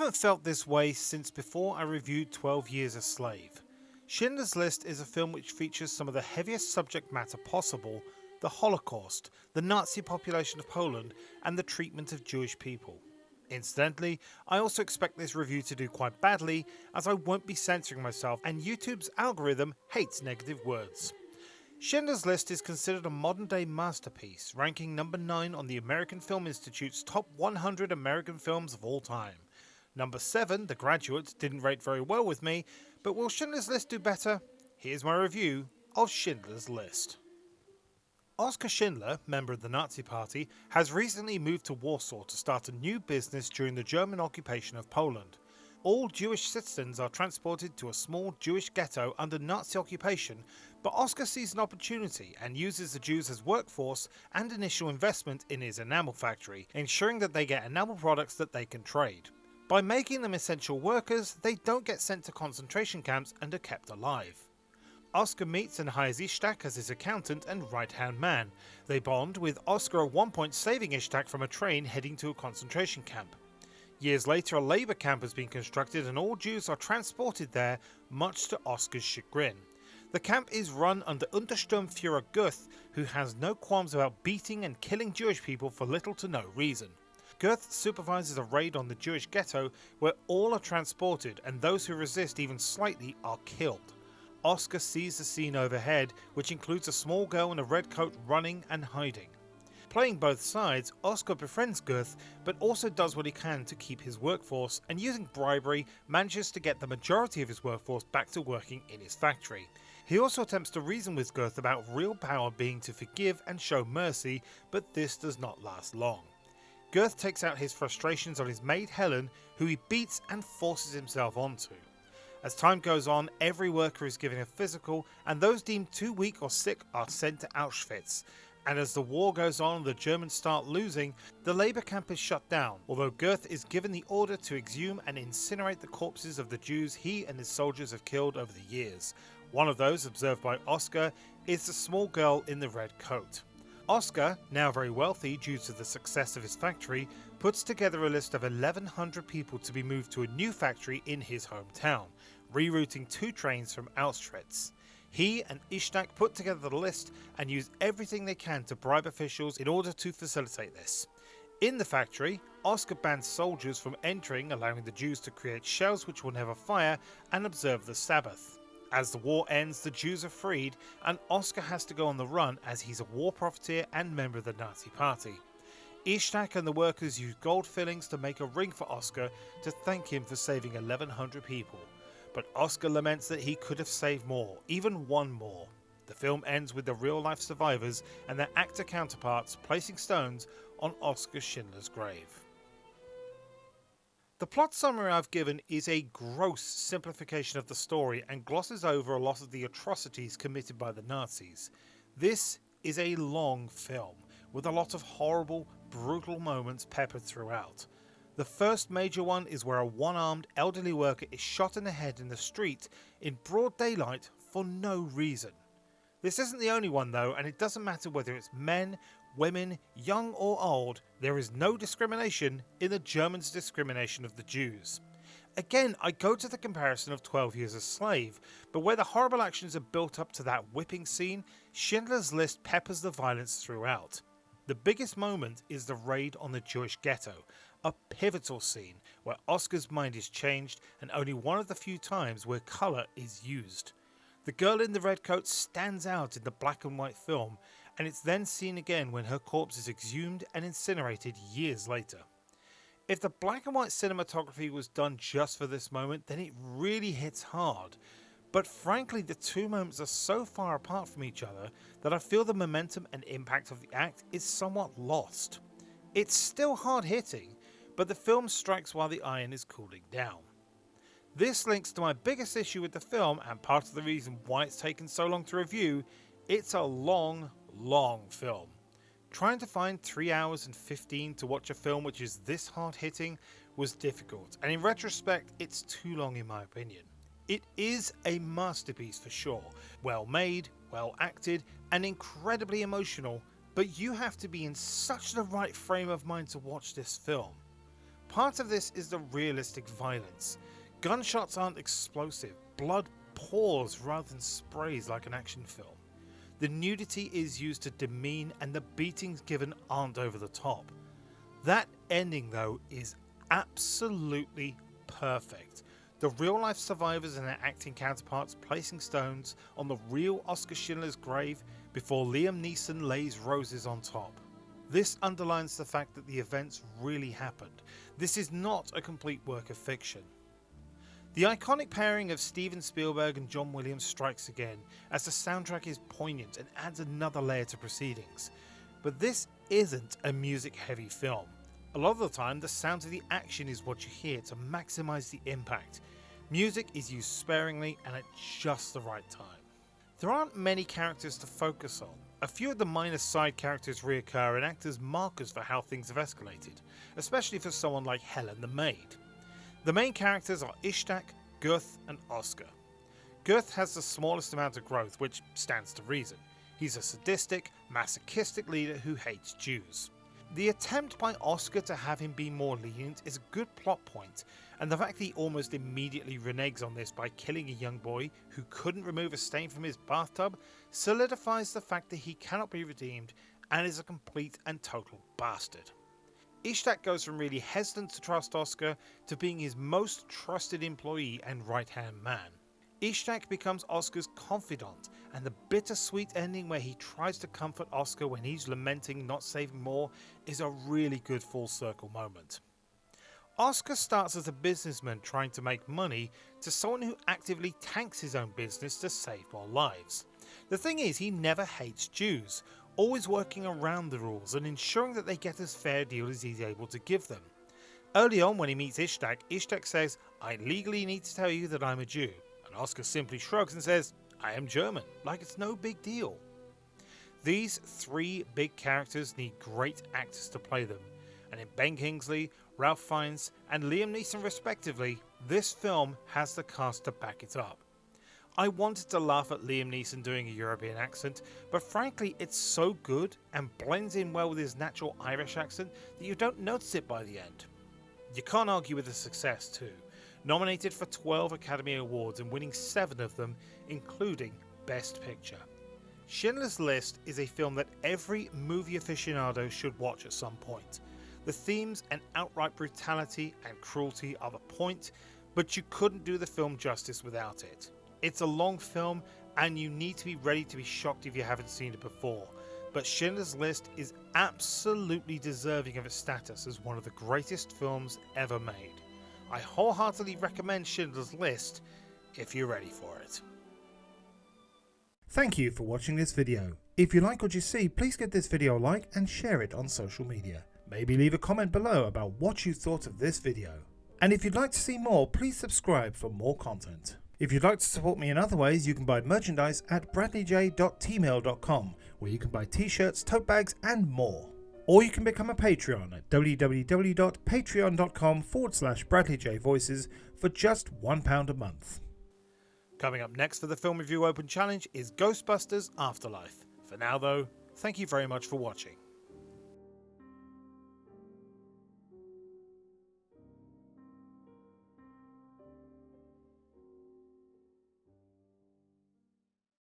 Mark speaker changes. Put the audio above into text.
Speaker 1: haven't felt this way since before I reviewed 12 Years a Slave. Schindler's List is a film which features some of the heaviest subject matter possible: the Holocaust, the Nazi population of Poland, and the treatment of Jewish people. Incidentally, I also expect this review to do quite badly, as I won't be censoring myself and YouTube's algorithm hates negative words. Schindler's List is considered a modern-day masterpiece, ranking number 9 on the American Film Institute's top 100 American films of all time. Number 7, The Graduate, didn't rate very well with me, but will Schindler's List do better? Here's my review of Schindler's List. Oskar Schindler, member of the Nazi Party, has recently moved to Warsaw to start a new business during the German occupation of Poland. All Jewish citizens are transported to a small Jewish ghetto under Nazi occupation, but Oskar sees an opportunity and uses the Jews as workforce and initial investment in his enamel factory, ensuring that they get enamel products that they can trade. By making them essential workers, they don't get sent to concentration camps and are kept alive. Oskar meets and hires Ishtak as his accountant and right-hand man. They bond, with Oskar at one point saving Ishtak from a train heading to a concentration camp. Years later, a labour camp has been constructed and all Jews are transported there, much to Oskar's chagrin. The camp is run under Untersturmführer Goeth, who has no qualms about beating and killing Jewish people for little to no reason. Goeth supervises a raid on the Jewish ghetto where all are transported and those who resist even slightly are killed. Oskar sees the scene overhead, which includes a small girl in a red coat running and hiding. Playing both sides, Oskar befriends Goeth, but also does what he can to keep his workforce, and using bribery manages to get the majority of his workforce back to working in his factory. He also attempts to reason with Goeth about real power being to forgive and show mercy, but this does not last long. Goeth takes out his frustrations on his maid Helen, who he beats and forces himself onto. As time goes on, every worker is given a physical, and those deemed too weak or sick are sent to Auschwitz. And as the war goes on and the Germans start losing, the labour camp is shut down, although Goeth is given the order to exhume and incinerate the corpses of the Jews he and his soldiers have killed over the years. One of those, observed by Oskar, is the small girl in the red coat. Oskar, now very wealthy due to the success of his factory, puts together a list of 1,100 people to be moved to a new factory in his hometown, rerouting 2 trains from Auschwitz. He and Ishtak put together the list and use everything they can to bribe officials in order to facilitate this. In the factory, Oskar bans soldiers from entering, allowing the Jews to create shells which will never fire and observe the Sabbath. As the war ends, the Jews are freed, and Oskar has to go on the run as he's a war profiteer and member of the Nazi Party. Ishtak and the workers use gold fillings to make a ring for Oskar to thank him for saving 1,100 people. But Oskar laments that he could have saved more, even one more. The film ends with the real-life survivors and their actor counterparts placing stones on Oskar Schindler's grave. The plot summary I've given is a gross simplification of the story and glosses over a lot of the atrocities committed by the Nazis. This is a long film, with a lot of horrible, brutal moments peppered throughout. The first major one is where a one-armed elderly worker is shot in the head in the street in broad daylight for no reason. This isn't the only one though, and it doesn't matter whether it's men, women, young or old, there is no discrimination in the Germans' discrimination of the Jews. Again, I go to the comparison of 12 Years a Slave, but where the horrible actions are built up to that whipping scene, Schindler's List peppers the violence throughout. The biggest moment is the raid on the Jewish ghetto, a pivotal scene where Oskar's mind is changed and only one of the few times where colour is used. The girl in the red coat stands out in the black and white film, and it's then seen again when her corpse is exhumed and incinerated years later. If the black and white cinematography was done just for this moment, then it really hits hard. But frankly, the two moments are so far apart from each other that I feel the momentum and impact of the act is somewhat lost. It's still hard hitting, but the film strikes while the iron is cooling down. This links to my biggest issue with the film, and part of the reason why it's taken so long to review. It's a long film. Trying to find 3 hours and 15 to watch a film which is this hard hitting was difficult, and in retrospect it's too long in my opinion. It is a masterpiece for sure, well made, well acted, and incredibly emotional, but you have to be in such the right frame of mind to watch this film. Part of this is the realistic violence. Gunshots aren't explosive, blood pours rather than sprays like an action film. The nudity is used to demean, and the beatings given aren't over the top. That ending, though, is absolutely perfect. The real-life survivors and their acting counterparts placing stones on the real Oskar Schindler's grave before Liam Neeson lays roses on top. This underlines the fact that the events really happened. This is not a complete work of fiction. The iconic pairing of Steven Spielberg and John Williams strikes again, as the soundtrack is poignant and adds another layer to proceedings. But this isn't a music-heavy film. A lot of the time, the sound of the action is what you hear to maximize the impact. Music is used sparingly and at just the right time. There aren't many characters to focus on. A few of the minor side characters reoccur and act as markers for how things have escalated, especially for someone like Helen the maid. The main characters are Ishtak, Gurth and Oskar. Gurth has the smallest amount of growth, which stands to reason. He's a sadistic, masochistic leader who hates Jews. The attempt by Oskar to have him be more lenient is a good plot point, and the fact that he almost immediately reneges on this by killing a young boy who couldn't remove a stain from his bathtub solidifies the fact that he cannot be redeemed and is a complete and total bastard. Ishtak goes from really hesitant to trust Oskar to being his most trusted employee and right-hand man. Ishtak becomes Oskar's confidant, and the bittersweet ending where he tries to comfort Oskar when he's lamenting not saving more is a really good full circle moment. Oskar starts as a businessman trying to make money to someone who actively tanks his own business to save more lives. The thing is, he never hates Jews, always working around the rules and ensuring that they get as fair a deal as he's able to give them. Early on when he meets Ishtak, Ishtak says, "I legally need to tell you that I'm a Jew," and Oskar simply shrugs and says, "I am German," like it's no big deal. These three big characters need great actors to play them, and in Ben Kingsley, Ralph Fiennes and Liam Neeson respectively, this film has the cast to back it up. I wanted to laugh at Liam Neeson doing a European accent, but frankly it's so good and blends in well with his natural Irish accent that you don't notice it by the end. You can't argue with the success too. Nominated for 12 Academy Awards and winning 7 of them, including Best Picture. Schindler's List is a film that every movie aficionado should watch at some point. The themes and outright brutality and cruelty are the point, but you couldn't do the film justice without it. It's a long film and you need to be ready to be shocked if you haven't seen it before, but Schindler's List is absolutely deserving of its status as one of the greatest films ever made. I wholeheartedly recommend Schindler's List if you're ready for it.
Speaker 2: Thank you for watching this video. If you like what you see, please give this video a like and share it on social media. Maybe leave a comment below about what you thought of this video. And if you'd like to see more, please subscribe for more content. If you'd like to support me in other ways, you can buy merchandise at bradleyj.tmail.com, where you can buy t-shirts, tote bags and more. Or you can become a Patreon at www.patreon.com/BradleyJVoices for just £1 a month.
Speaker 1: Coming up next for the Film Review Open Challenge is Ghostbusters Afterlife. For now though, thank you very much for watching.